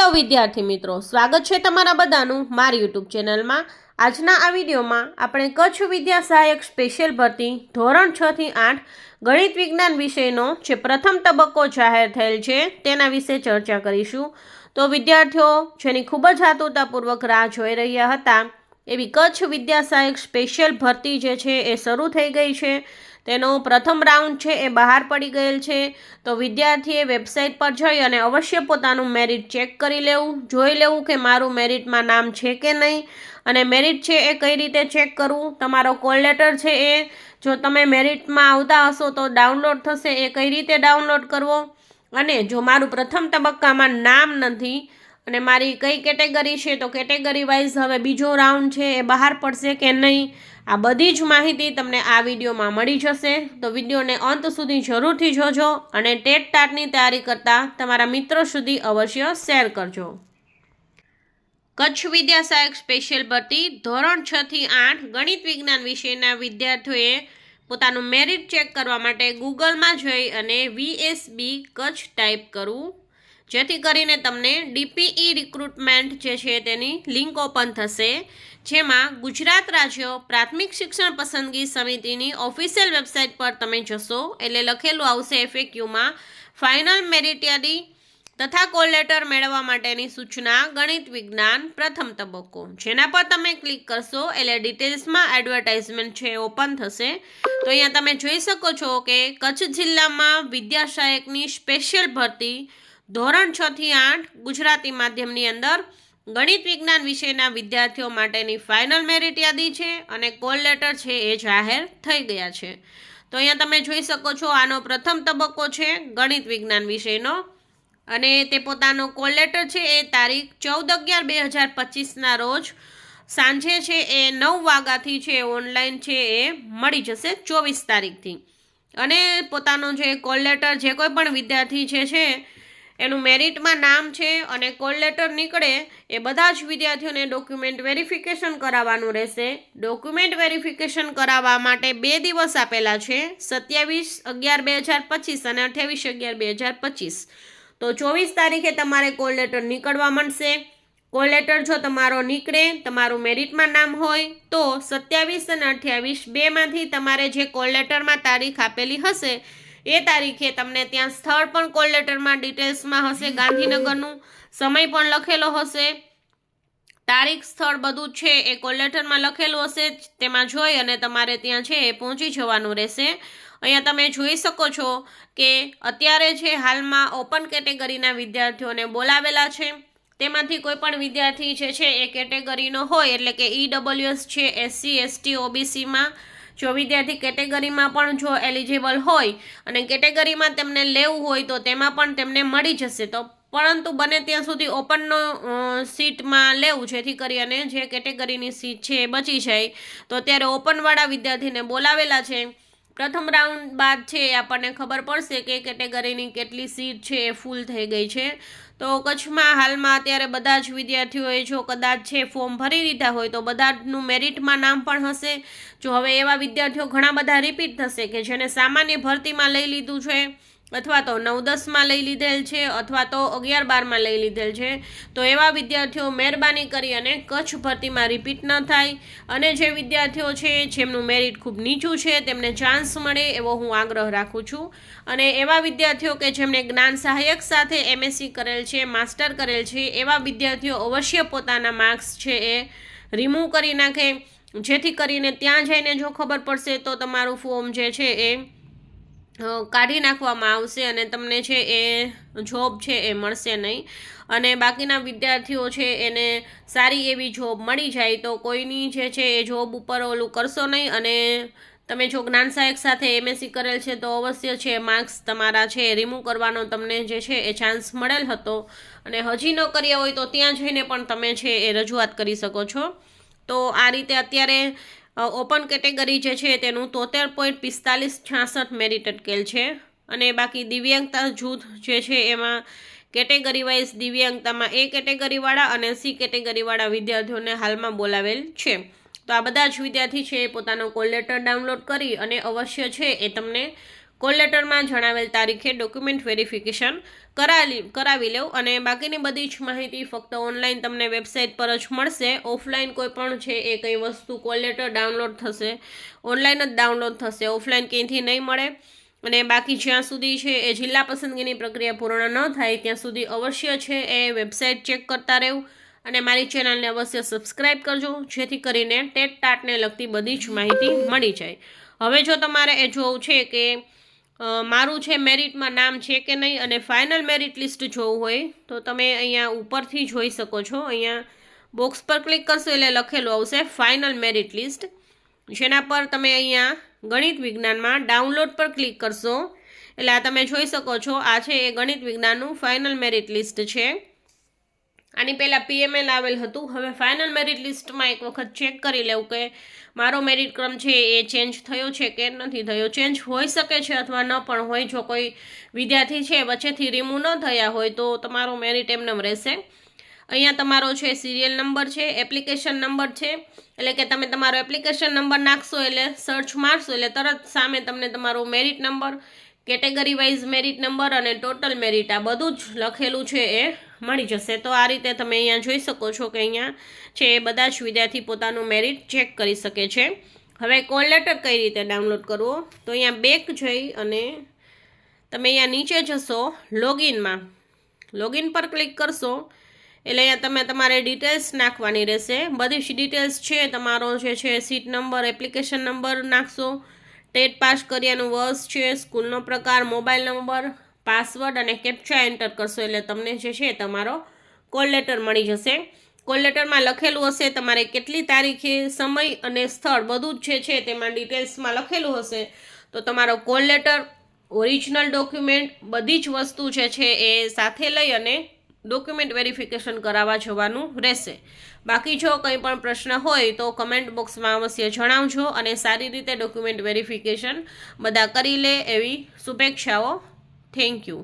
Hello વિદ્યાર્થી મિત્રો, સ્વાગત છે તમારા બધાનું મારી યુટ્યુબ ચેનલમાં। આજના આ વિડીયોમાં આપણે કચ્છ વિદ્યા સહાયક સ્પેશિયલ ભરતી ધોરણ 6 થી 8 ગણિત વિજ્ઞાન વિષયનો જે પ્રથમ તબક્કો જાહેર થયેલ છે તેના વિશે ચર્ચા કરીશું। તો વિદ્યાર્થીઓ જેની ખૂબ જ આતુરતાપૂર્વક રાહ જોઈ રહ્યા હતા એવી કચ્છ વિદ્યા સહાયક સ્પેશિયલ ભરતી જે છે એ શરૂ થઈ ગઈ છે। તેનો પ્રથમ રાઉન્ડ છે એ બહાર પડી ગયેલ છે। તો વિદ્યાર્થીએ વેબસાઇટ પર જઈ અને અવશ્ય પોતાનું મેરિટ ચેક કરી લેવું, જોઈ લેવું કે મારું મેરિટમાં નામ છે કે નહીં, અને મેરિટ છે એ કઈ રીતે ચેક કરવું। તમારો કોલ લેટર છે એ જો તમે મેરિટમાં આવતા હશો તો ડાઉનલોડ થશે, એ કઈ રીતે ડાઉનલોડ કરવો, અને જો મારું પ્રથમ તબક્કામાં નામ નથી અને મારી કઈ કેટેગરી છે તો કેટેગરી વાઇઝ હવે બીજો રાઉન્ડ છે એ બહાર પડશે કે નહીં, આ બધી જ માહિતી તમને આ વિડીયોમાં મળી જશે। તો વિડીયોને અંત સુધી જરૂરથી જોજો અને ટેટ ટાટની તૈયારી કરતા તમારા મિત્રો સુધી અવશ્ય શેર કરજો। કચ્છ વિદ્યા સહાયક સ્પેશિયલ ભરતી ધોરણ 6 થી 8 ગણિત વિજ્ઞાન વિષયના વિદ્યાર્થીઓએ પોતાનું મેરિટ ચેક કરવા માટે ગૂગલમાં જઈ અને VSB કચ્છ ટાઈપ કરવું, જેથી કરીને તમને DPE રિક્રુટમેન્ટ જે છે તેની લિંક ઓપન થશે, જેમાં ગુજરાત રાજ્ય પ્રાથમિક શિક્ષણ પસંદગી સમિતિની ઓફિશિયલ વેબસાઇટ પર તમે જશો એટલે લખેલું આવશે FAQમાં ફાઇનલ મેરિટ યાદી તથા કોલ લેટર મેળવવા માટેની સૂચના ગણિત વિજ્ઞાન પ્રથમ તબક્કો, જેના પર તમે ક્લિક કરશો એટલે ડિટેલ્સમાં એડવર્ટાઇઝમેન્ટ છે ઓપન થશે। તો અહીંયા તમે જોઈ શકો છો કે કચ્છ જિલ્લામાં વિદ્યા સહાયકની સ્પેશિયલ ભરતી ધોરણ 6 થી 8 ગુજરાતી માધ્યમની અંદર ગણિત વિજ્ઞાન વિષયના વિદ્યાર્થીઓ માટેની ફાઇનલ મેરિટ યાદી છે અને કોલ લેટર છે એ જાહેર થઈ ગયા છે। તો અહીંયા તમે જોઈ શકો છો આનો પ્રથમ તબક્કો છે ગણિત વિજ્ઞાન વિષયનો, અને તે પોતાનો કોલ લેટર છે એ તારીખ 14/11/2025ના રોજ સાંજે છે એ 9 વાગ્યાથી છે ઓનલાઈન છે એ મળી જશે 24 તારીખથી। અને પોતાનો જે કોલ લેટર જે કોઈ પણ વિદ્યાર્થી છે એનું મેરિટમાં નામ છે અને કોલ લેટર નીકળે એ બધા જ વિદ્યાર્થીઓને ડોક્યુમેન્ટ વેરિફિકેશન કરાવવાનું રહેશે। ડોક્યુમેન્ટ વેરિફિકેશન કરાવવા માટે 2 દિવસ આપેલા છે, 27/11/2025 અને 28/11/2025। તો 24 તારીખે તમારે કોલ લેટર નીકળવા માંડશે। કોલ લેટર જો તમારો નીકળે, તમારું મેરિટમાં નામ હોય તો 27 અને 28 બેમાંથી તમારે જે કોલ લેટરમાં તારીખ આપેલી હશે એ તારીખે તમને ત્યાં સ્થળ પણ કોલ લેટરમાં ડિટેલ્સમાં હશે, ગાંધીનગરનું સમય પણ લખેલો હશે, તારીખ સ્થળ બધું છે એ કોલ લેટરમાં લખેલું હશે, તેમાં જોઈ અને તમારે ત્યાં છે એ પહોંચી જવાનું રહેશે। અહીંયા તમે જોઈ શકો છો કે અત્યારે છે હાલમાં ઓપન કેટેગરીના વિદ્યાર્થીઓને બોલાવેલા છે, તેમાંથી કોઈ પણ વિદ્યાર્થી જે છે એ કેટેગરીનો હોય એટલે કે EWS છે, SC ST OBCમાં જો વિદ્યાર્થી કેટેગરીમાં પણ જો એલિજિબલ હોય અને કેટેગરીમાં તેમને લેવું હોય તો તેમાં પણ તેમને મળી જશે। તો પરંતુ બને ત્યાં સુધી ઓપનનો સીટમાં લેવું, જેથી કરી અને જે કેટેગરીની સીટ છે એ બચી જાય। તો અત્યારે ઓપનવાળા વિદ્યાર્થીને બોલાવેલા છે। પ્રથમ રાઉન્ડ બાદ છે આપણને ખબર પડશે કે કેટેગરીની કેટલી સીટ છે એ ફૂલ થઈ ગઈ છે। તો કચ્છમાં હાલમાં અત્યારે બધા જ વિદ્યાર્થીઓએ જો કદાચ છે ફોર્મ ભરી દીધા હોય તો બધાનું મેરિટમાં નામ પણ હશે। જો હવે એવા વિદ્યાર્થીઓ ઘણા બધા રિપીટ થશે કે જેને સામાન્ય ભરતીમાં લઈ લીધું છે અથવા તો 9-10માં લઈ લીધેલ છે અથવા તો 11-12માં લઈ લીધેલ છે, તો એવા વિદ્યાર્થીઓ મહેરબાની કરી અને કચ્છ ભરતીમાં રિપીટ ન થાય, અને જે વિદ્યાર્થીઓ છે જેમનું મેરિટ ખૂબ નીચું છે તેમને ચાન્સ મળે એવો હું આગ્રહ રાખું છું। અને એવા વિદ્યાર્થીઓ કે જેમણે જ્ઞાન સહાયક સાથે MSc કરેલ છે, માસ્ટર કરેલ છે, એવા વિદ્યાર્થીઓ અવશ્ય પોતાના માર્ક્સ છે એ રિમૂવ કરી નાખે, જેથી કરીને ત્યાં જઈને જો ખબર પડશે તો તમારું ફોર્મ જે છે એ કાઢી નાખવામાં આવશે અને તમને છે એ જોબ છે એ મળશે નહીં। અને બાકીના વિદ્યાર્થીઓ છે એને સારી એવી જોબ મળી જાય તો કોઈની જે છે એ જોબ ઉપર ઓલું કરશો નહીં, અને તમે જો જ્ઞાન સહાયક સાથે MSc કરેલ છે તો અવશ્ય છે માર્ક્સ તમારા છે રિમૂવ કરવાનો તમને જે છે એ ચાન્સ મળેલ હતો, અને હજી ન કર્યા હોય તો ત્યાં જઈને પણ તમે છે એ રજૂઆત કરી શકો છો। તો આ રીતે અત્યારે ઓપન કેટેગરી જે છે તેનું 73.4566 મેરિટ અટકેલ છે, અને બાકી દિવ્યાંગતા જૂથ જે છે એમાં કેટેગરી વાઇઝ દિવ્યાંગતામાં A કેટેગરીવાળા અને C કેટેગરીવાળા વિદ્યાર્થીઓને હાલમાં બોલાવેલ છે। તો આ બધા જ વિદ્યાર્થી છે પોતાનો કોલ લેટર ડાઉનલોડ કરી અને અવશ્ય છે એ તમને કોલ લેટરમાં જણાવેલ તારીખે ડોક્યુમેન્ટ વેરિફિકેશન કરાવી લેવું. અને બાકીની બધી જ માહિતી ફક્ત ઓનલાઈન તમને વેબસાઇટ પર જ મળશે. ઓફલાઈન કોઈ પણ છે એ કંઈ વસ્તુ કોલ લેટર ડાઉનલોડ થશે, ઓનલાઈન જ ડાઉનલોડ થશે, ઓફલાઈન ક્યાંયથી નહીં મળે. અને બાકી જ્યાં સુધી છે એ જિલ્લા પસંદગીની પ્રક્રિયા પૂર્ણ ન થાય ત્યાં સુધી અવશ્ય છે એ વેબસાઇટ ચેક કરતા રહેવું. અને મારી ચેનલને અવશ્ય સબસ્ક્રાઈબ કરજો, જેથી કરીને ટેટ ટાટને લગતી બધી જ માહિતી મળી જાય. હવે જો તમારે એ જોવું છે કે મારું છે મેરિટમાં નામ છે કે નહીં અને ફાઇનલ મેરિટ લિસ્ટ જોવું હોય તો તમે અહીંયા ઉપરથી જોઈ શકો છો. અહીંયા બોક્સ પર ક્લિક કરશો એટલે લખેલું આવશે ફાઇનલ મેરિટ લિસ્ટ, જેના પર તમે અહીંયા ગણિત વિજ્ઞાનમાં ડાઉનલોડ પર ક્લિક કરશો એટલે આ તમે જોઈ શકો છો. આ છે એ ગણિત વિજ્ઞાનનું ફાઇનલ મેરિટ લિસ્ટ છે. આની પહેલાં PML આવેલ હતું. હવે ફાઇનલ મેરિટ લિસ્ટમાં એક વખત ચેક કરી લેવું કે મારો મેરિટ ક્રમ છે એ ચેન્જ થયો છે કે નથી થયો. ચેન્જ હોઈ શકે છે અથવા ન પણ હોય. જો કોઈ વિદ્યાર્થી છે વચ્ચેથી રિમૂવ ન થયા હોય તો તમારો મેરિટ એમને રહેશે. અહીંયા તમારો છે સિરિયલ નંબર છે, એપ્લિકેશન નંબર છે, એટલે કે તમે તમારો એપ્લિકેશન નંબર નાખશો એટલે સર્ચ મારશો એટલે તરત સામે તમને તમારો merit number, category wise merit number અને ટોટલ મેરિટ આ બધું જ લખેલું છે એ મળી જશે. તો આ રીતે તમે અહીંયા જોઈ શકો છો કે અહીંયા છે એ બધા જ વિદ્યાર્થી પોતાનું મેરિટ ચેક કરી શકે છે. હવે કોલ લેટર કઈ રીતે ડાઉનલોડ કરવો તો અહીંયા બેક જઈ અને તમે અહીંયા નીચે જશો લોગિનમાં, લોગિન પર ક્લિક કરશો એટલે અહીંયા તમે તમારે ડિટેલ્સ નાખવાની રહેશે. બધી જ ડિટેલ્સ છે તમારો જે છે સીટ નંબર, એપ્લિકેશન નંબર નાખશો, ટેટ પાસ કર્યાનું વર્ષ છે, સ્કૂલનો પ્રકાર, મોબાઈલ નંબર, પાસવર્ડ અને કેપ્ચા એન્ટર કરશો એટલે તમને જે છે તમારો કોલ લેટર મળી જશે. કોલ લેટરમાં લખેલું હશે તમારે કેટલી તારીખે, સમય અને સ્થળ બધું જ છે તેમાં ડિટેલ્સમાં લખેલું હશે. તો તમારો કોલ લેટર, ઓરિજિનલ ડોક્યુમેન્ટ બધી જ વસ્તુ જે છે એ સાથે લઈ અને ડોક્યુમેન્ટ વેરિફિકેશન કરાવવા જવાનું રહેશે. બાકી જો કંઈ પણ પ્રશ્ન હોય તો કમેન્ટ બોક્સમાં અવશ્ય જણાવજો અને સારી રીતે ડોક્યુમેન્ટ વેરિફિકેશન બધા કરી લે એવી શુભેચ્છાઓ. Thank you.